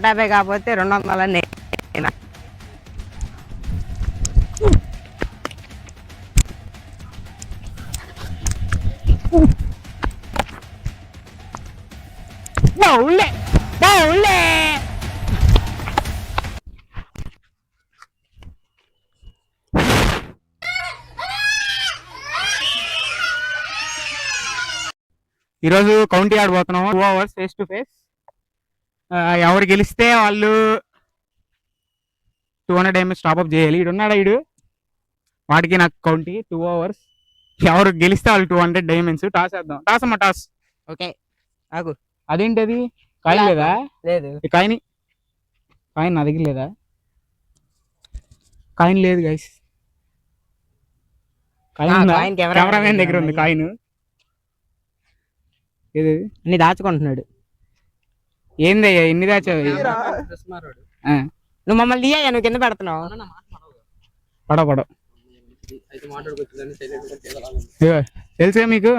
150 కాకపోతే 200 బౌలే బౌలే. ఈరోజు కౌంటీ ఆడబోతున్నాము 2 hours ఫేస్ టు ఫేస్. ఎవరు గెలిస్తే వాళ్ళు 200 డైమండ్స్ టాప్అప్ చేయాలి. ఇడున్నాడా ఇడు, వాడికి నాకు కౌంటీ 2 hours. ఎవరు గెలిస్తే వాళ్ళు 200 డైమండ్స్. టాస్ వేద్దాం. టాస్ అమ్మా టాస్. ఓకే ఆగు. అదేంటి అది కాయిన్ లేదా? లేదు కాయిన్ నా దగ్గర లేదా? కాయిన్ లేదు గైస్. కాయిన్ కెమెరామెన్ దగ్గర ఉంది కాయిన్. ఇది అన్ని దాచుకుంటున్నాడు. ఏందయ్యా ఎన్ని దాచావు? నువ్వు మమ్మల్ని తీయ్యా, నువ్వు కింద పెడుతున్నావు. పడవ తెలుసుగా మీకు.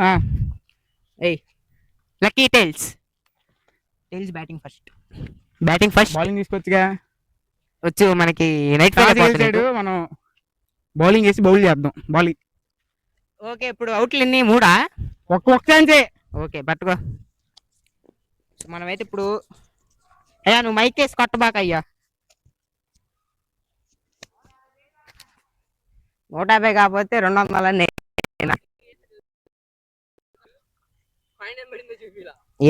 Lucky tails batting first. Bowling తీసుకొచ్చుగా. వచ్చు మనకి నైట్ చేసాడు, మనం బౌలింగ్ చేసి బౌల్ చేద్దాం. Bowling okay. ఇప్పుడు అవుట్లు ఎన్ని? 3 ఒక్క ఛాన్సే. ఓకే పట్టుకో. మనమైతే ఇప్పుడు అయ్యా నువ్వు మైక్ వేసి కొట్టబాక అయ్యా. 150 కాకపోతే 200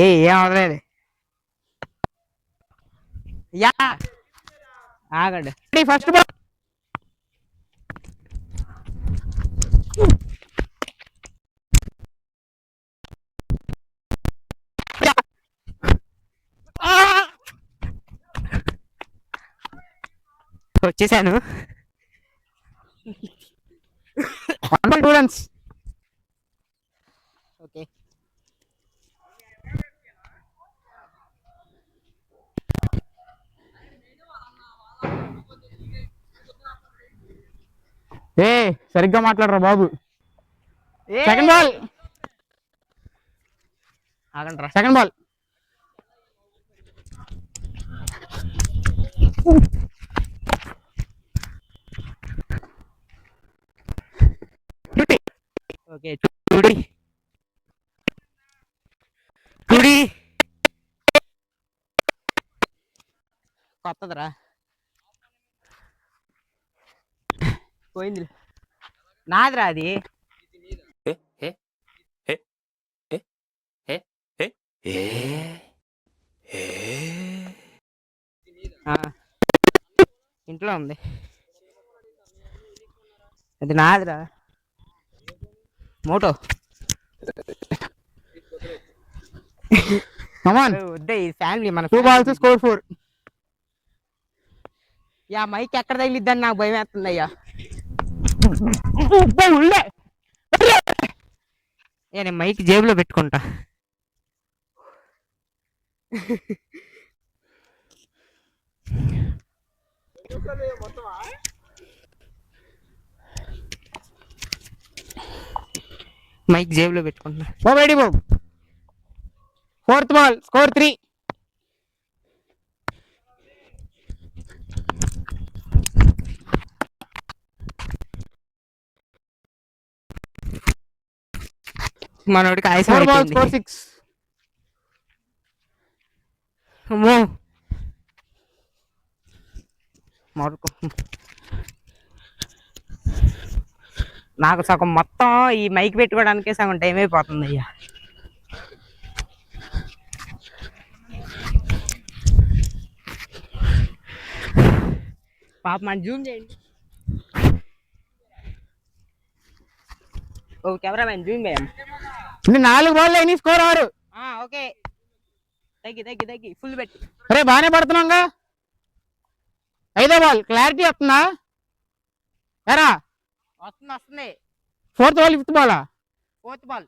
ఏం అవలేదు. యా ఆగండి. ఫస్ట్ బాల్ వచ్చేసాను. ఓకే సరిగ్గా మాట్లాడరా బాబు. Second ball. ఆగండి రా. Second ball. ఓకే చూడి కొత్తదిరా. పోయింది నాదిరా అది. ఇంట్లో ఉంది, అది నాదిరా. మోటో వద్దే, ఫ్యామిలీ మన 2 balls score 4. యా మైక్ ఎక్కడ తగిలిద్దని నాకు భయం వేస్తుంది అయ్యా. నేను మైక్ జేబులో పెట్టుకుంటా. మైక్ జేబులో పెట్టుకుంటా. రెడీ బాబు. 4th ball score 3. మనోడికి ఆయుసం 4 balls score 6. అమ్మో నాకు సగం మొత్తం ఈ మైక్ పెట్టుకోవడానికే సగం టైం అయిపోతుంది అయ్యా. పాప మన జూమ్ చేయండి. ఓ కెమెరామెన్ జూమ్ చేయండి. 4 balls అయినా స్కోర్ 6. ఓకే తగ్గి ఫుల్ పెట్టి. అరే బాగానే పడుతున్నాంగా. 5వ బాల్ క్లారిటీ వస్తుందా? ఎరా వస్తుంది. 4th ball 5th ball. 4th ball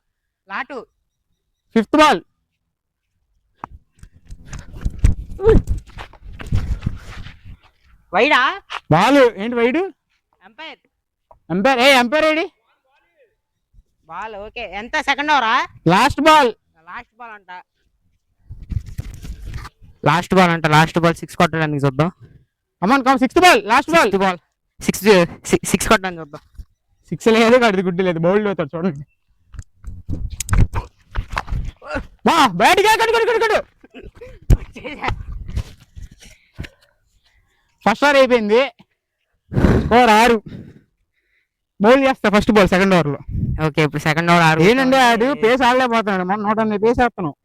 లాటు. 5th ball. వైడా బాల్ ఏంటి వైడ్? ఎంపైర్ ఎంపైర్ ఏడి? Ball okay. ఎంత? సెకండ్ ఓవరా? లాస్ట్ బాల్ అంట. లాస్ట్ బాల్ అంట, లాస్ట్ బాల్ 6 కొట్టడానికి చూద్దాం. అమౌంట్ కమ్ 6th ball, last ball. Ball 6 కొట్టడానికి చూద్దాం. 6 లేదు, కడిది గుడ్డి లేదు, బౌల్డ్ అవుతాడు చూడండి. వా బయటికి కడు. ఫస్ట్ ఓవర్ అయిపోయింది, స్కోర్ 6. బౌల్ చేస్తా ఫస్ట్ బాల్ సెకండ్ ఓవర్ లో. ఓకే, ఇప్పుడు సెకండ్ ఓవర్ 6. ఏంటంటే ఆడు పేస్ ఆడలేకపోతున్నాడు, మన 108 పేస్ వేస్తున్నావు,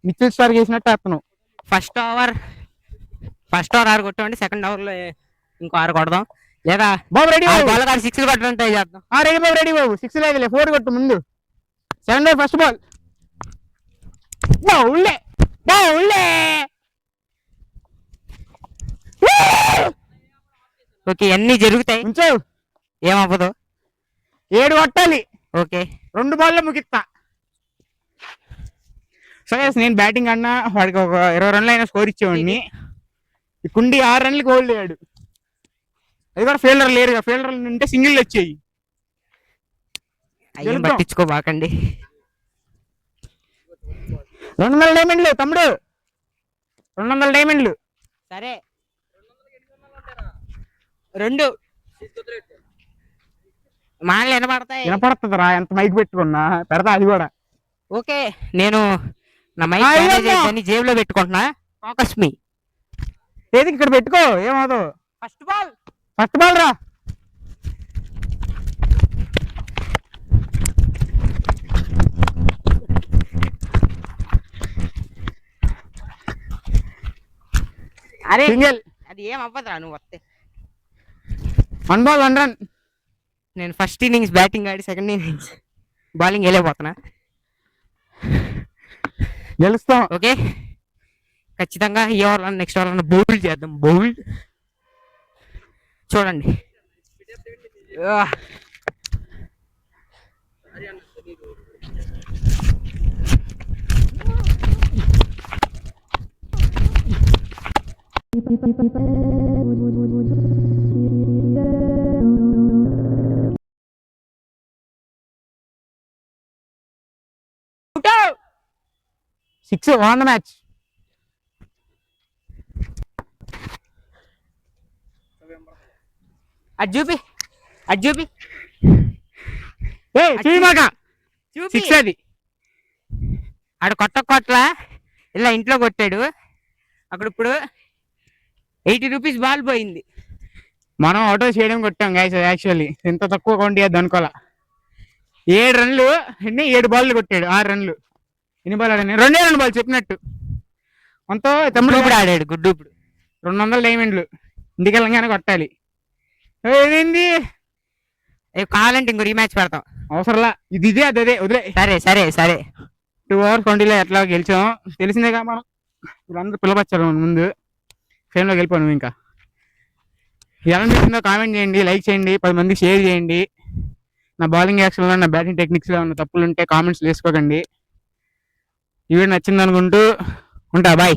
మిచిల్ స్టార్ చేసినట్టు వేస్తున్నావు. ఫస్ట్ ఓవర్ 6 కొట్టామండి, సెకండ్ ఓవర్ లో ఇంకో 6 కొడదాం. లేదా బాబు రెడీ బాల్ కాదు 6 కొట్టడం ట్రై చేద్దాం. రెడీ బాబు 6 లేదులే, 4 కొట్టు ముందు. Second over first ball. బౌలే ఓకే, అన్ని జరుగుతాయి, ఉంచావు, ఏమవ్వదు. 7 కొట్టాలి. ఓకే, 2 బాల్లో ముగిస్తా. సరే నేను బ్యాటింగ్ అన్నా వాడికి ఒక 20 రన్లు అయినా స్కోర్ ఇచ్చేవాడిని. ఈ కుండి 6 రన్లకి ఓల్డ్ అయ్యాడు. అది కూడా ఫీల్డర్ లేరుగా, ఫీల్డర్ ఉంటే సింగిల్ వచ్చేయి. అయ్యం పట్టించుకోబాకండి. 200 డైమండ్లు తమ్ముడు, 200 డైమండ్లు. సరే 2 మాటలు వినపడతాయి. వినపడుతుంది రా, ఎంత మైక్ పెట్టుకున్నా పెడతా అది కూడా. ఓకే, నేను నా మైక్ దాన్ని జేబులో పెట్టుకుంటున్నా. ఫోకస్ మీ. ఏది ఇక్కడ పెట్టుకో, ఏమవుదు. ఫస్ట్ బాల్ రా. అరే సింగిల్, అది ఏం అవ్వదురా నువ్వు వస్తే. 1 బాల్ 1 రన్. నేను ఫస్ట్ ఇన్నింగ్స్ బ్యాటింగ్ ఆడి సెకండ్ ఇన్నింగ్స్ బౌలింగ్ వెళ్ళిపోతున్నా. గెలుస్తాం. ఓకే, ఖచ్చితంగా ఈ ఓవర్లో నెక్స్ట్ ఓవర్లో బౌల్ చేద్దాం. బౌల్ చూడండి. Six on the match. అది చూపి, అది చూపి, చూపిమాక. చూపి. 6 అది. ఆడు కొట్ల ఇలా ఇంట్లో కొట్టాడు. అక్కడ ఇప్పుడు 80 రూపీస్ బాల్ పోయింది. మనం ఆటో చేయడం కొట్టాం గైస్, యాక్చువల్లీ ఎంత తక్కువ కౌంట్ చేయద్దు అనుకోవాలా. 7 రన్లు, 7 బాల్ కొట్టాడు, 6 రన్లు. ఎన్ని బాల్ ఆడాను, 2 బాల్ చెప్పినట్టు. అంతా తమ్ముడు ఇప్పుడు ఆడాడు గుడ్డు. ఇప్పుడు 200 డైమండ్లు ఇంటికి వెళ్ళగానే కొట్టాలి. ఏమైంది కావాలంటే ఇంకో రీమ్యాచ్ పెడతాం. అవసరంలా, ఇది ఇదే అదే వదిలే. సరే 2 overs 20లో ఎట్లా గెలిచాం తెలిసిందేగా. మనం వీళ్ళందరూ పిల్లపచ్చారు ముందు, ఫేమ్లోకి వెళ్ళిపోయి నువ్వు. ఇంకా ఎలా అనిపిస్తుందో కామెంట్ చేయండి, లైక్ చేయండి, 10 మందికి షేర్ చేయండి. నా బౌలింగ్ యాక్షన్లో, నా బ్యాటింగ్ టెక్నిక్స్లో ఉన్న తప్పులు ఉంటే కామెంట్స్ వేసుకోకండి. ఈ వీడియో నచ్చింది అనుకుంటూ ఉంటా, బాయ్.